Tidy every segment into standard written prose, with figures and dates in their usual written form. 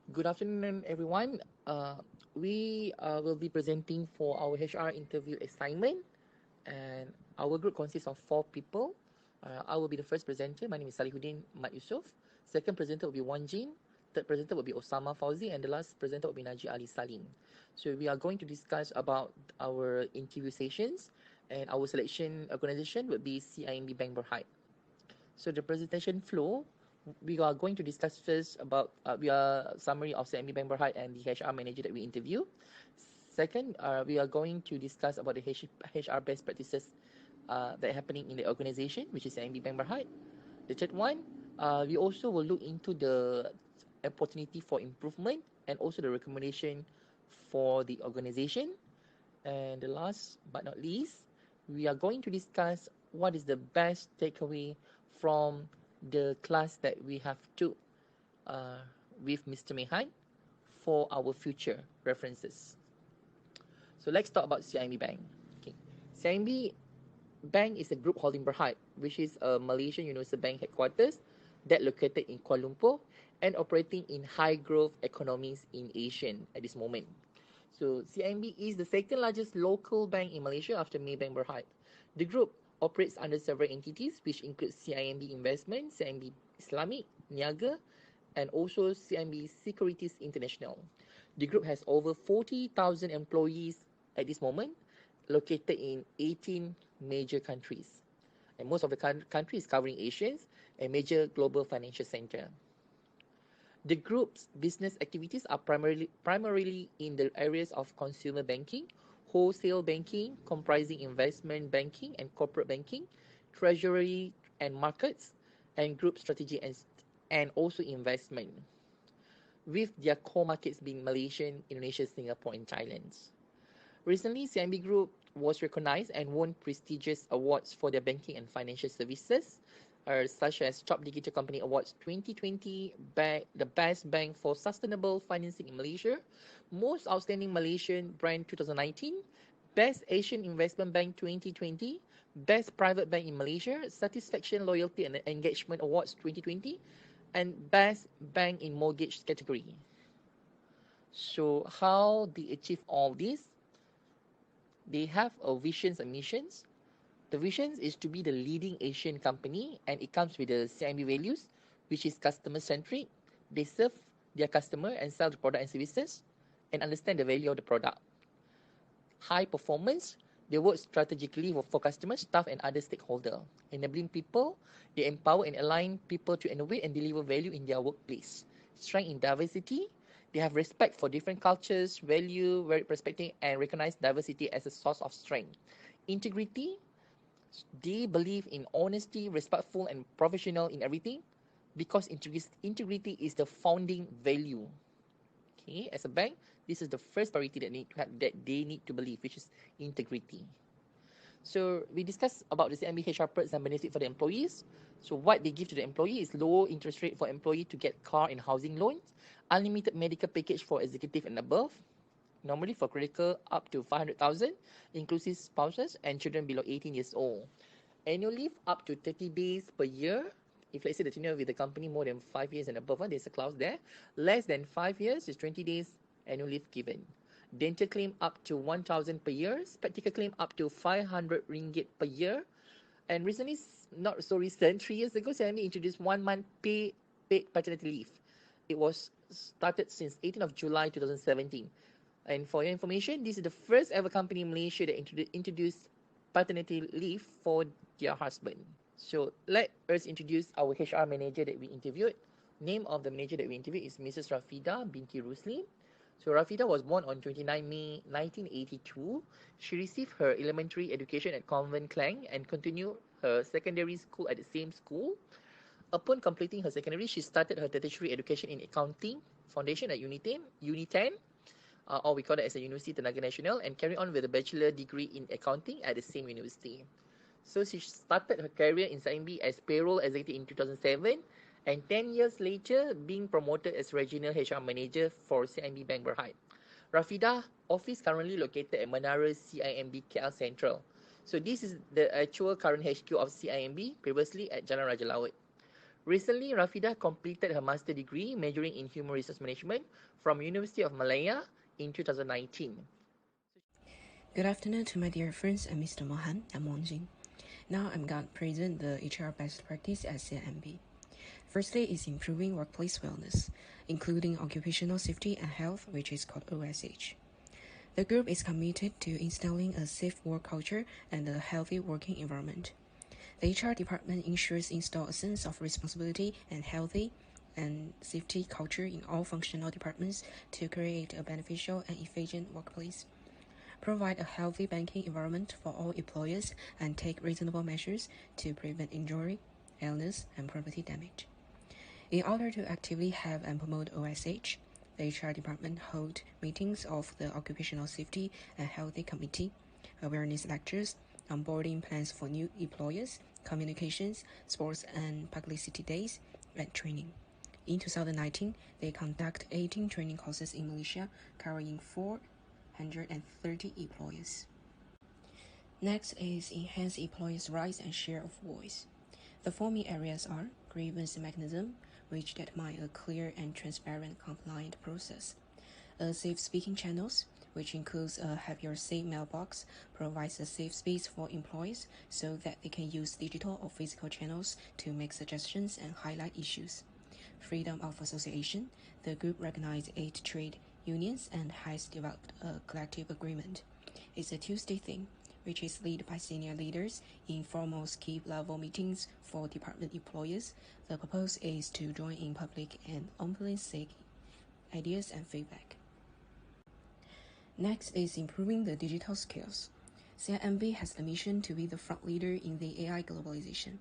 Good afternoon, everyone. We will be presenting for our HR interview assignment, and our group consists of four people. I will be the first presenter. My name is Sallehuddin Mat Yusof. Second presenter will be Jing. Third presenter will be Osama Fauzi, and the last presenter will be Naji Ali Salim. So we are going to discuss about our interview sessions, and our selection organization would be CIMB Bank Berhad. So the presentation flow, we are going to discuss first about we are summary of CIMB Bank Berhad and the HR manager that we interview. Second, we are going to discuss about the HR best practices that are happening in the organization, which is CIMB Bank Berhad. The third one, we also will look into the opportunity for improvement and also the recommendation for the organization. And the last but not least, we are going to discuss what is the best takeaway from the class that we have took uh, with Mr. Mehan for our future references. So let's talk about CIMB Bank. Okay. CIMB Bank is a group holding Berhad, which is a Malaysian universal bank headquarters that located in Kuala Lumpur and operating in high growth economies in Asia at this moment. So CIMB is the second largest local bank in Malaysia after Maybank Berhad. The group operates under several entities which include CIMB Investment, CIMB Islamic, Niaga, and also CIMB Securities International. The group has over 40,000 employees at this moment, located in 18 major countries. And most of the countries covering Asians and major global financial center. The group's business activities are primarily in the areas of consumer banking, wholesale banking, comprising investment banking and corporate banking, treasury and markets, and group strategy and also investment, with their core markets being Malaysia, Indonesia, Singapore, and Thailand. Recently, CIMB Group was recognized and won prestigious awards for their banking and financial services, such as Top Digital Company Awards 2020, the Best Bank for Sustainable Financing in Malaysia, Most Outstanding Malaysian Brand 2019, Best Asian Investment Bank 2020, Best Private Bank in Malaysia, Satisfaction Loyalty and Engagement Awards 2020, and Best Bank in Mortgage category. So how they achieve all this? They have a visions and missions. The vision is to be the leading Asian company, and it comes with the CIMB values, which is customer centric. They serve their customer and sell the product and services and understand the value of the product. High performance, they work strategically for customers, staff, and other stakeholders. Enabling people, they empower and align people to innovate and deliver value in their workplace. Strength in diversity, they have respect for different cultures, value, very perspective, and recognize diversity as a source of strength. Integrity, they believe in honesty, respectful, and professional in everything because integrity is the founding value. Okay, as a bank, this is the first priority that they need to believe, which is integrity. So we discussed about the CIMB HR perks and benefit for the employees. So what they give to the employee is low interest rate for employee to get car and housing loans, unlimited medical package for executive and above, normally for critical up to 500,000, inclusive spouses and children below 18 years old. Annual leave up to 30 days per year. If let's say the tenure with the company more than 5 years and above, there's a clause there. Less than 5 years is 20 days annual leave given. Dental claim up to 1,000 per year. Spectacle claim up to 500 ringgit per year. And recently, not so recent, 3 years ago, CIMB introduced 1 month paid paternity leave. It was started since 18th of July 2017. And for your information, this is the first ever company in Malaysia that introduced paternity leave for their husband. So let us introduce our HR manager that we interviewed. Name of the manager that we interviewed is Mrs. Rafida binti Rusli. So Rafida was born on 29 May 1982. She received her elementary education at Convent Klang and continued her secondary school at the same school. Upon completing her secondary, she started her tertiary education in accounting foundation at Unitem, or we call it as a University Tenaga Nasional, and carry on with a bachelor degree in accounting at the same university. So she started her career in CIMB as payroll executive in 2007, and 10 years later being promoted as regional HR manager for CIMB Bank Berhad. Rafida office currently located at Menara CIMB KL Central. So this is the actual current HQ of CIMB, previously at Jalan Raja Laut. Recently, Rafidah completed her master degree majoring in human resource management from University of Malaya in 2019. Good afternoon to my dear friends and Mr. Mohan. I'm Wang. Now I'm going to present the HR best practice at CIMB. Firstly is improving workplace wellness, including occupational safety and health, which is called OSH. The group is committed to instilling a safe work culture and a healthy working environment. The HR department ensures install a sense of responsibility and healthy and safety culture in all functional departments to create a beneficial and efficient workplace. Provide a healthy banking environment for all employees and take reasonable measures to prevent injury, illness, and property damage. In order to actively have and promote OSH, the HR department hold meetings of the Occupational Safety and Healthy Committee, awareness lectures, onboarding plans for new employees, communications, sports and publicity days, and training. In 2019, they conduct 18 training courses in Malaysia, covering 430 employees. Next is enhance employees' rights and share of voice. The four main areas are grievance mechanism, which determine a clear and transparent compliant process. Safe speaking channels, which includes a Have Your Say mailbox, provides a safe space for employees so that they can use digital or physical channels to make suggestions and highlight issues. Freedom of association, the group recognizes 8 trade unions and has developed a collective agreement. It's a Tuesday thing, which is led by senior leaders in formal key-level meetings for department employees. The purpose is to join in public and openly seek ideas and feedback. Next is improving the digital skills. CIMB has the mission to be the front leader in the AI globalization.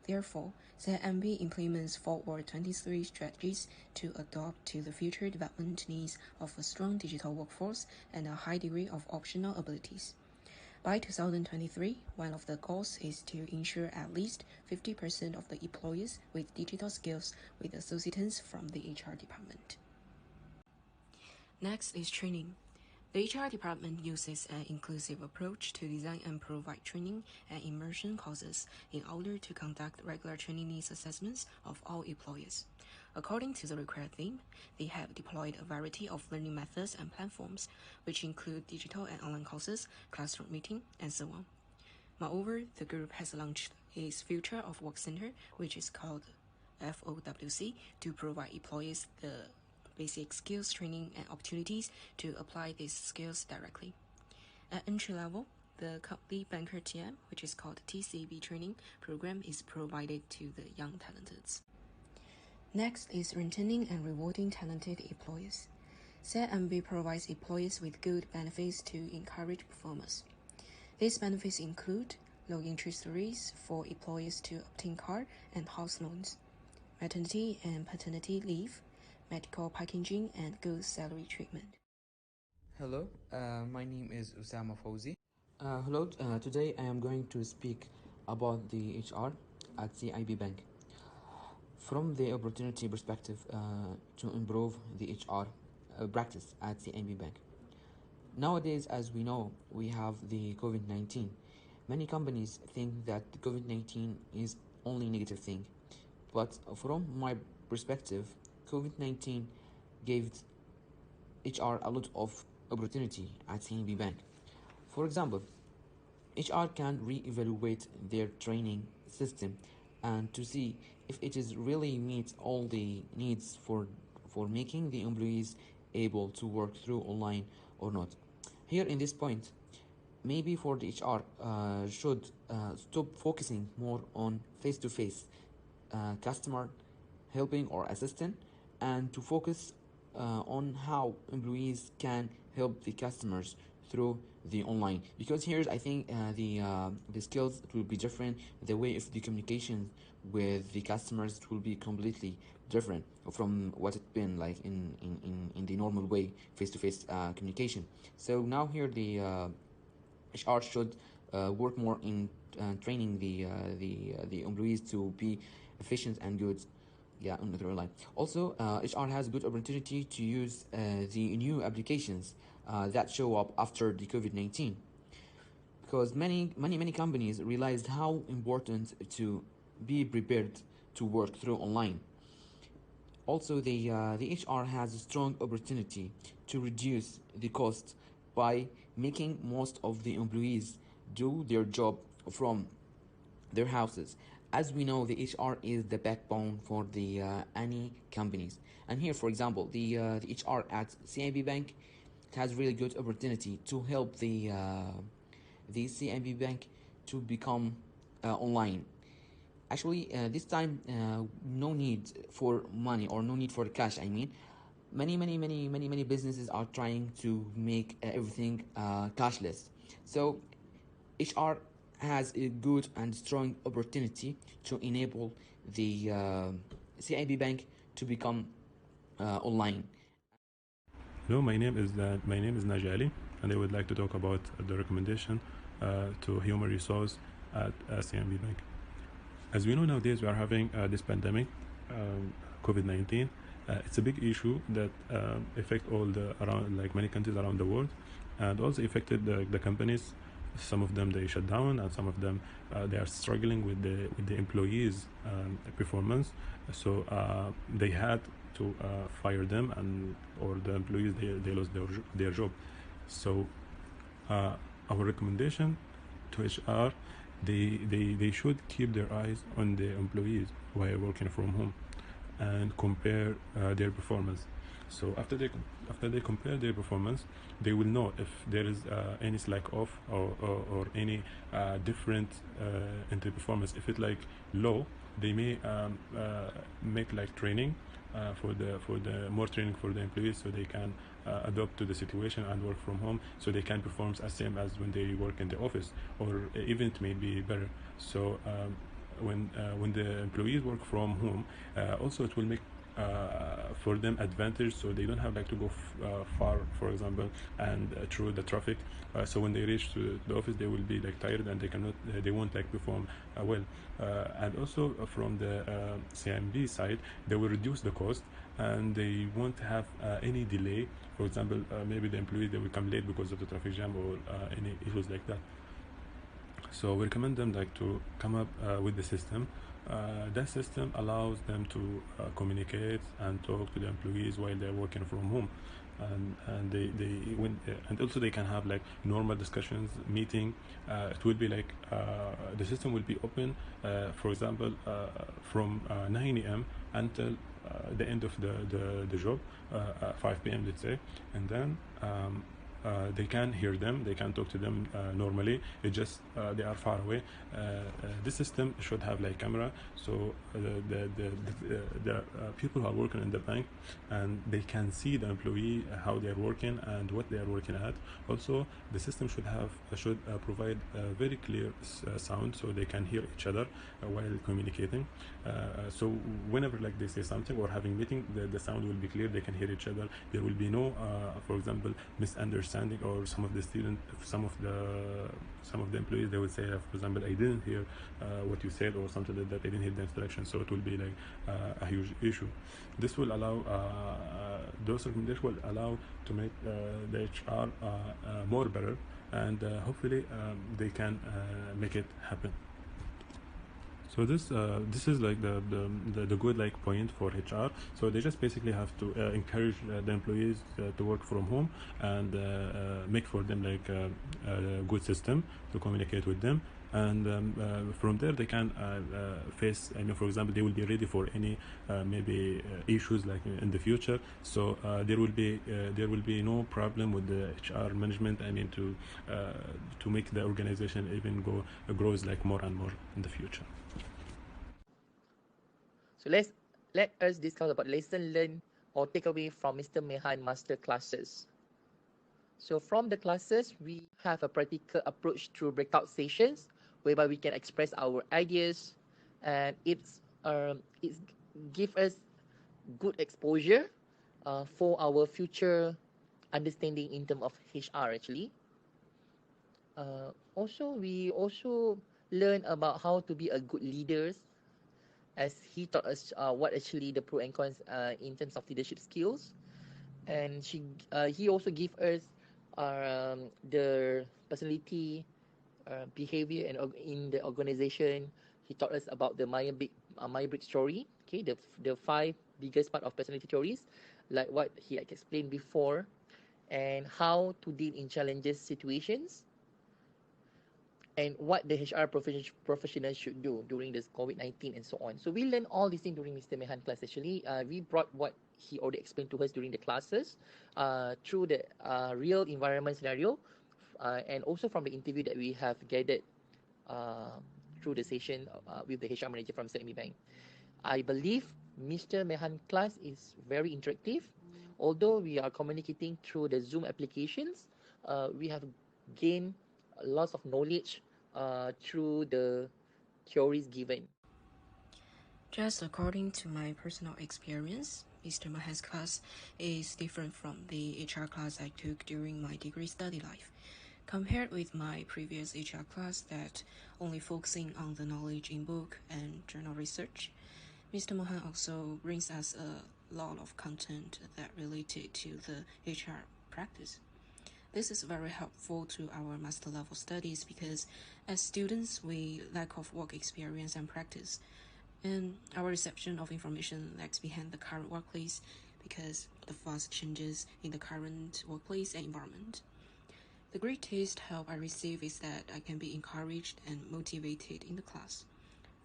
Therefore, CIMB implements Forward 23 strategies to adapt to the future development needs of a strong digital workforce and a high degree of optional abilities. By 2023, one of the goals is to ensure at least 50% of the employees with digital skills with assistance from the HR department. Next is training. The HR department uses an inclusive approach to design and provide training and immersion courses in order to conduct regular training needs assessments of all employees. According to the required theme, they have deployed a variety of learning methods and platforms, which include digital and online courses, classroom meeting, and so on. Moreover, the group has launched its Future of Work Center, which is called FOWC, to provide employees the basic skills training and opportunities to apply these skills directly. At entry level, the Complete Banker TM, which is called TCB training program, is provided to the young talenteds. Next is retaining and rewarding talented employees. CIMB provides employees with good benefits to encourage performance. These benefits include low interest rates for employees to obtain car and house loans, maternity and paternity leave, medical packaging, and good salary treatment. Hello, my name is Osama Fauzi. Hello, today I am going to speak about the HR at CIB Bank. From the opportunity perspective to improve the HR practice at CIB Bank. Nowadays, as we know, we have the COVID-19. Many companies think that the COVID-19 is only negative thing. But from my perspective, COVID-19 gave HR a lot of opportunity at CIMB Bank. For example, HR can re-evaluate their training system and to see if it is really meets all the needs for making the employees able to work through online or not. Here in this point, maybe for the HR should stop focusing more on face-to-face customer helping or assistant and to focus on how employees can help the customers through the online, because here I think the skills it will be different, the way of the communication with the customers it will be completely different from what it's been like in the normal way face-to-face communication. So now here the HR should work more in training the employees to be efficient and good, yeah, on the line. Also, HR has good opportunity to use the new applications that show up after the COVID-19, because many companies realized how important to be prepared to work through online. Also, the HR has a strong opportunity to reduce the cost by making most of the employees do their job from their houses. As we know, the HR is the backbone for the any companies. And here, for example, the HR at CIMB Bank has really good opportunity to help the CIMB Bank to become online. Actually, this time, no need for money or no need for cash. I mean, many businesses are trying to make everything cashless. So HR has a good and strong opportunity to enable the CIB bank to become online. Hello, my name is Naji, and I would like to talk about the recommendation to human resource at CIMB Bank. As we know nowadays, we are having this pandemic, COVID-19. It's a big issue that affect all the around like many countries around the world, and also affected the companies. Some of them they shut down, and some of them they are struggling with the employees' performance. So they had to fire them, and or the employees they lost their job. So our recommendation to HR, they should keep their eyes on the employees while working from home and compare their performance. So after they compare their performance, they will know if there is any slack off or any different in the performance. If it's like low, they may make like training for the more training for the employees, so they can adapt to the situation and work from home, so they can perform as same as when they work in the office, or even it may be better. So when the employees work from home, also it will make for them advantage, so they don't have like to go far, for example, and through the traffic. So when they reach to the office, they will be like tired, and they won't like perform well. And also from the CIMB side, they will reduce the cost, and they won't have any delay. For example, maybe the employees they will come late because of the traffic jam or any issues like that. So we recommend them like to come up with the system. That system allows them to communicate and talk to the employees while they're working from home, and and also they can have like normal discussions, meeting. It will be like the system will be open, for example, from 9 a.m. until the end of the job, 5 p.m. let's say, and then they can hear them, they can talk to them normally. It just they are far away. This system should have like camera, so the people who are working in the bank, and they can see the employee how they are working and what they are working at. Also, the system should provide a very clear sound, so they can hear each other while communicating. So whenever like they say something or having meeting, the sound will be clear. They can hear each other. There will be no, for example, misunderstanding, or some of the students, some of the employees, they will say, for example, I didn't hear what you said, or something like that. I didn't hear the instruction. So it will be like a huge issue. This will allow those recommendations will allow to make the HR more better, and hopefully they can make it happen. So this is like the good like point for HR. So they just basically have to encourage the employees to work from home, and make for them like a good system to communicate with them. And from there they can face, I mean, for example, they will be ready for any maybe issues like in the future. So there will be no problem with the HR management, I mean, to make the organization even grows like more and more in the future. So let us discuss about lesson learned or takeaway from Mr. Mehan master classes. So from the classes, we have a practical approach through breakout sessions, whereby we can express our ideas, and it's give us good exposure for our future understanding in terms of HR actually. We also learn about how to be a good leaders, as he taught us what actually the pro and cons in terms of leadership skills, and he also gave us the personality, behavior, and in the organization. He taught us about the my bridge story. Okay, the five biggest part of personality theories, like what he like explained before, and how to deal in challenges situations, and what the HR professionals should do during this COVID-19 and so on. So we learned all these things during Mr. Mehan class. Actually, we brought what he already explained to us during the classes through the real environment scenario, and also from the interview that we have gathered uh, through the session with the HR manager from CIMB Bank. I believe Mr. Mehan class is very interactive. Although we are communicating through the Zoom applications, we have gained lots of knowledge through the theories given. Just according to my personal experience, Mr. Mahan's class is different from the HR class I took during my degree study life. Compared with my previous HR class that only focusing on the knowledge in book and journal research, Mr. Mohan also brings us a lot of content that related to the HR practice. This is very helpful to our master level studies because as students we lack of work experience and practice, and our reception of information lags behind the current workplace because of the fast changes in the current workplace and environment. The greatest help I receive is that I can be encouraged and motivated in the class.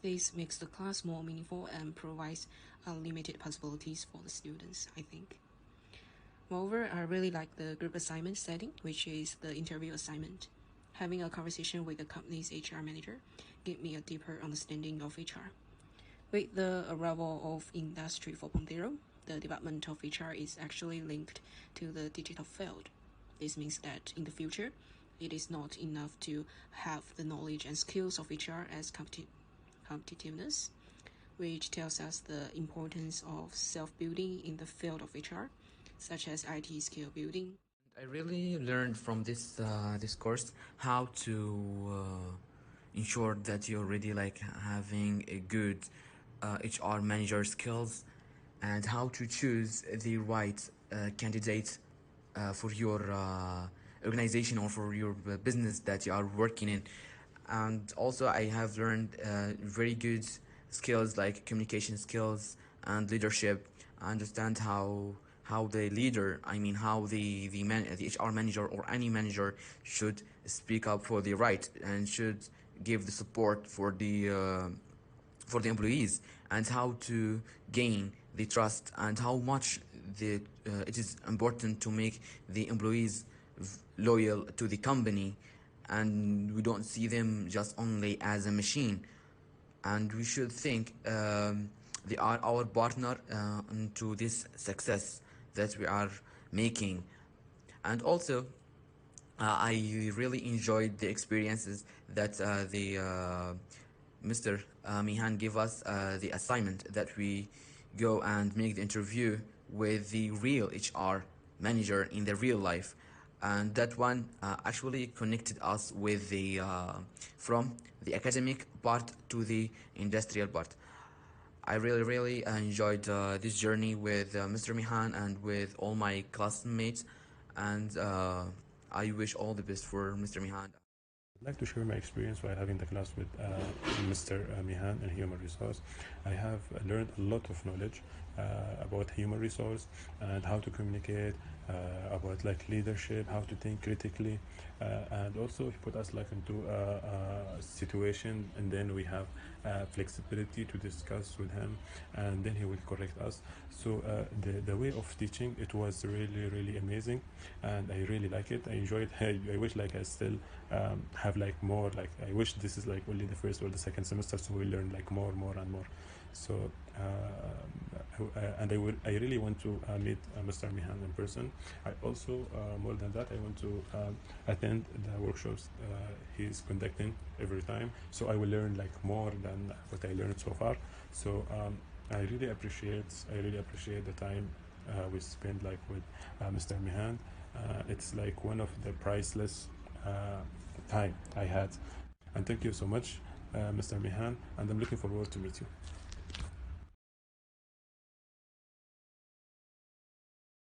This makes the class more meaningful and provides unlimited possibilities for the students, I think. Moreover, I really like the group assignment setting, which is the interview assignment. Having a conversation with the company's HR manager gave me a deeper understanding of HR. With the arrival of Industry 4.0, the development of HR is actually linked to the digital field. This means that in the future, it is not enough to have the knowledge and skills of HR as competitiveness, which tells us the importance of self-building in the field of HR, such as IT skill building. I really learned from this course how to ensure that you're already like having a good HR manager skills, and how to choose the right candidate for your organization or for your business that you are working in. And also I have learned very good skills like communication skills and leadership. I understand how the leader, I mean how the HR manager or any manager should speak up for the right and should give the support for the employees, and how to gain the trust, and how much it is important to make the employees loyal to the company, and we don't see them just only as a machine, and we should think they are our partner into this success that we are making. And also I really enjoyed the experiences that the Mr. Mihan gave us the assignment that we go and make the interview with the real HR manager in the real life, and that one actually connected us with the from the academic part to the industrial part. I really enjoyed this journey with Mr. Mihan and with all my classmates, and I wish all the best for Mr. Mihan. I'd like to share my experience while having the class with Mr. Mihan in human resource. I have learned a lot of knowledge about human resource and how to communicate, about like leadership, how to think critically, and also he put us like into a situation, and then we have flexibility to discuss with him, and then he will correct us. So the way of teaching, it was really amazing, and I really like it. I enjoy it. I wish like I still have like more, like I wish this is like only the first or the second semester, so we learn like more and more. So and I really want to meet Mr. Mihan in person. I also more than that, I want to attend the workshops he's conducting every time, so I will learn like more than what I learned so far. So I really appreciate the time we spent like with Mr. Mihan. It's like one of the priceless time I had, and thank you so much, Mr. Mihan, and I'm looking forward to meet you.